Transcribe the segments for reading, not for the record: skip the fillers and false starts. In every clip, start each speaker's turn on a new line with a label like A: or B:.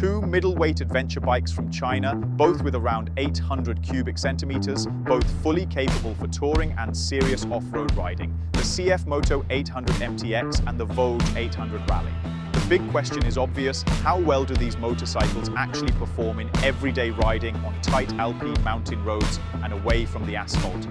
A: two middleweight adventure bikes from China, both with around 800 cubic centimeters, both fully capable for touring and serious off-road riding, the CFMoto 800MT-X and the Voge 800 Rally. The big question is obvious: how well do these motorcycles actually perform in everyday riding on tight alpine mountain roads and away from the asphalt?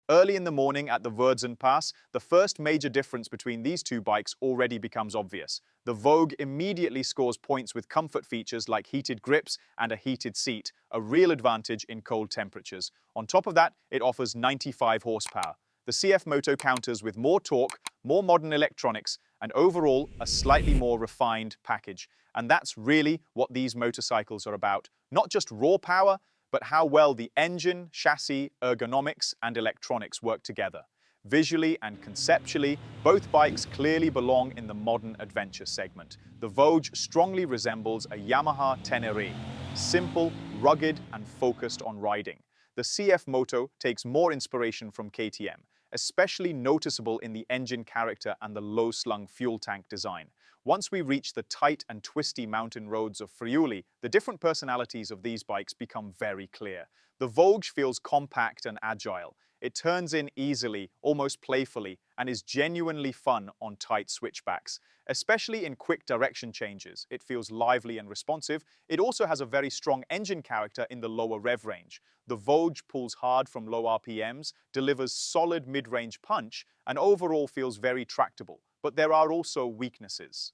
A: Early in the morning at the Wurzen pass, the first major difference between these two bikes already becomes obvious. The Voge immediately scores points with comfort features like heated grips and a heated seat, a real advantage in cold temperatures. On top of that, it offers 95 horsepower. The CFMoto counters with more torque, more modern electronics, and overall a slightly more refined package. And that's really what these motorcycles are about. Not just raw power, but how well the engine, chassis, ergonomics, and electronics work together. Visually and conceptually, both bikes clearly belong in the modern adventure segment. The Voge strongly resembles a Yamaha Tenere, simple, rugged, and focused on riding. The CFMoto takes more inspiration from KTM, especially noticeable in the engine character and the low-slung fuel tank design. Once we reach the tight and twisty mountain roads of Friuli, the different personalities of these bikes become very clear. The Voge feels compact and agile. It turns in easily, almost playfully, and is genuinely fun on tight switchbacks. Especially in quick direction changes, it feels lively and responsive. It also has a very strong engine character in the lower rev range. The Voge pulls hard from low RPMs, delivers solid mid-range punch, and overall feels very tractable. But there are also weaknesses.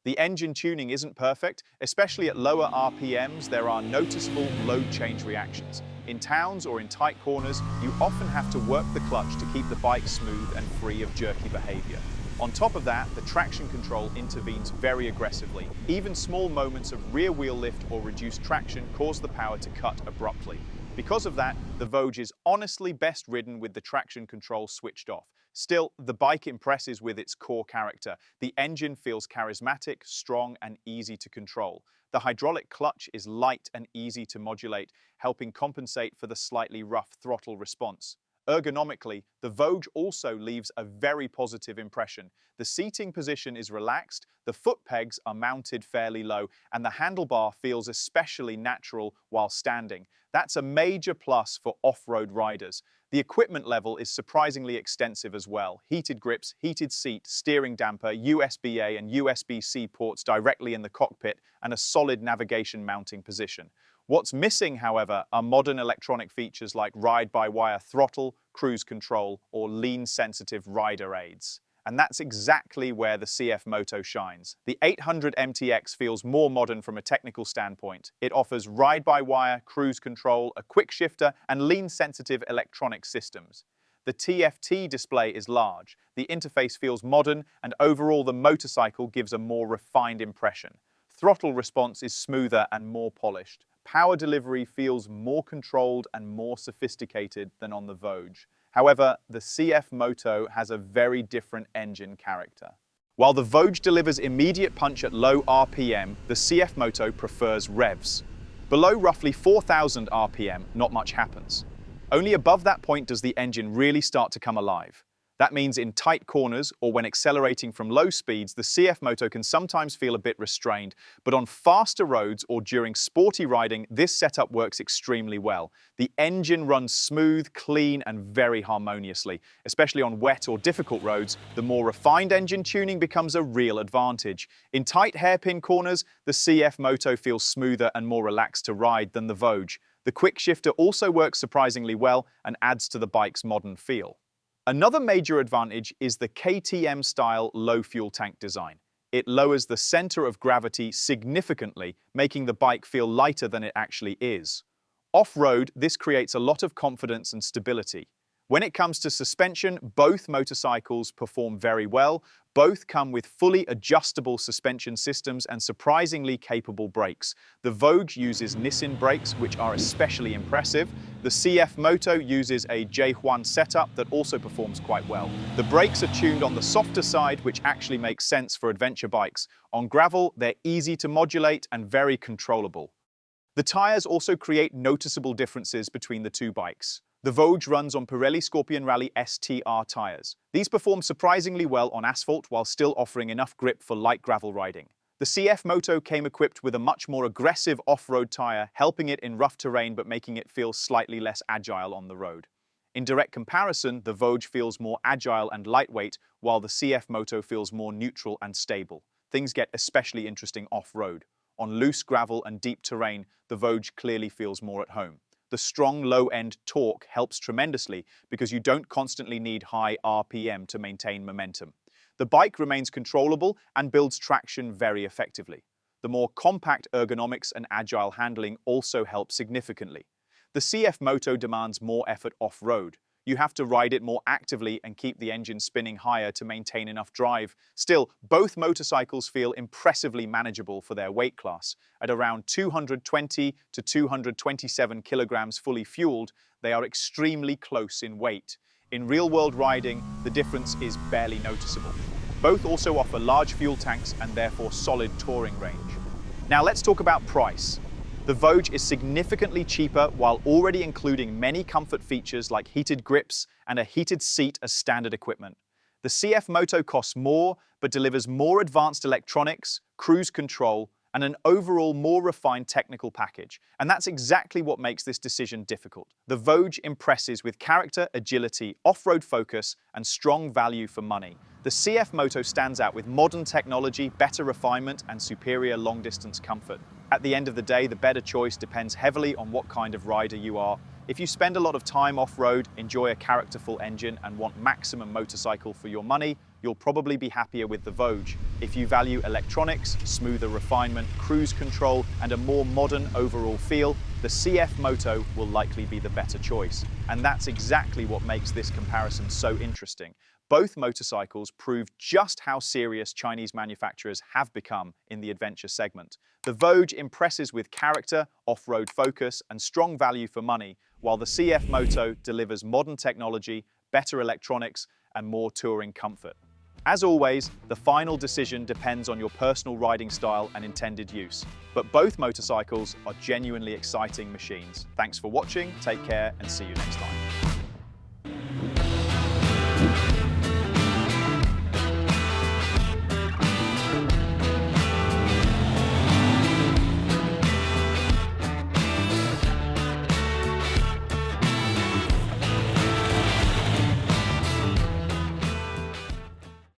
A: The engine tuning isn't perfect, especially at lower RPMs. There are noticeable load change reactions. In towns or in tight corners, you often have to work the clutch to keep the bike smooth and free of jerky behavior. On top of that, the traction control intervenes very aggressively. Even small moments of rear wheel lift or reduced traction cause the power to cut abruptly. Because of that, the Voge is honestly best ridden with the traction control switched off. Still, the bike impresses with its core character. The engine feels charismatic, strong, and easy to control. The hydraulic clutch is light and easy to modulate, helping compensate for the slightly rough throttle response. Ergonomically, the Voge also leaves a very positive impression. The seating position is relaxed, the foot pegs are mounted fairly low, and the handlebar feels especially natural while standing. That's a major plus for off-road riders. The equipment level is surprisingly extensive as well. Heated grips, heated seat, steering damper, USB-A and USB-C ports directly in the cockpit, and a solid navigation mounting position. What's missing, however, are modern electronic features like ride-by-wire throttle, cruise control, or lean-sensitive rider aids. And that's exactly where the CFMoto shines. The 800MT-X feels more modern from a technical standpoint. It offers ride-by-wire, cruise control, a quick shifter, and lean-sensitive electronic systems. The TFT display is large, the interface feels modern, and overall the motorcycle gives a more refined impression. Throttle response is smoother and more polished. Power delivery feels more controlled and more sophisticated than on the Voge. However, the CFMoto has a very different engine character. While the Voge delivers immediate punch at low RPM, the CFMoto prefers revs. Below roughly 4,000 RPM, not much happens. Only above that point does the engine really start to come alive. That means in tight corners or when accelerating from low speeds, the CFMoto can sometimes feel a bit restrained, but on faster roads or during sporty riding, this setup works extremely well. The engine runs smooth, clean, and very harmoniously. Especially on wet or difficult roads, the more refined engine tuning becomes a real advantage. In tight hairpin corners, the CFMoto feels smoother and more relaxed to ride than the Voge. The quick shifter also works surprisingly well and adds to the bike's modern feel. Another major advantage is the KTM-style low fuel tank design. It lowers the center of gravity significantly, making the bike feel lighter than it actually is. Off-road, this creates a lot of confidence and stability. When it comes to suspension, both motorcycles perform very well. Both come with fully adjustable suspension systems and surprisingly capable brakes. The Voge uses Nissin brakes, which are especially impressive. The CFMoto uses a J1 setup that also performs quite well. The brakes are tuned on the softer side, which actually makes sense for adventure bikes. On gravel, they're easy to modulate and very controllable. The tires also create noticeable differences between the two bikes. The Voge runs on Pirelli Scorpion Rally STR tires. These perform surprisingly well on asphalt while still offering enough grip for light gravel riding. The CFMoto came equipped with a much more aggressive off-road tire, helping it in rough terrain but making it feel slightly less agile on the road. In direct comparison, the Voge feels more agile and lightweight, while the CFMoto feels more neutral and stable. Things get especially interesting off-road. On loose gravel and deep terrain, the Voge clearly feels more at home. The strong low-end torque helps tremendously because you don't constantly need high RPM to maintain momentum. The bike remains controllable and builds traction very effectively. The more compact ergonomics and agile handling also help significantly. The CFMoto demands more effort off-road. You have to ride it more actively and keep the engine spinning higher to maintain enough drive. Still, both motorcycles feel impressively manageable for their weight class. At around 220 to 227 kilograms fully fueled, they are extremely close in weight. In real-world riding, the difference is barely noticeable. Both also offer large fuel tanks and therefore solid touring range. Now let's talk about price. The Voge is significantly cheaper while already including many comfort features like heated grips and a heated seat as standard equipment. The CFMoto costs more but delivers more advanced electronics, cruise control, and an overall more refined technical package. And that's exactly what makes this decision difficult. The Voge impresses with character, agility, off-road focus, and strong value for money. The CFMoto stands out with modern technology, better refinement, and superior long-distance comfort. At the end of the day, the better choice depends heavily on what kind of rider you are. If you spend a lot of time off-road, enjoy a characterful engine, and want maximum motorcycle for your money, you'll probably be happier with the Voge. If you value electronics, smoother refinement, cruise control, and a more modern overall feel, the CFMoto will likely be the better choice. And that's exactly what makes this comparison so interesting. Both motorcycles prove just how serious Chinese manufacturers have become in the adventure segment. The Voge impresses with character, off-road focus, and strong value for money, while the CFMoto delivers modern technology, better electronics, and more touring comfort. As always, the final decision depends on your personal riding style and intended use. But both motorcycles are genuinely exciting machines. Thanks for watching, take care, and see you next time.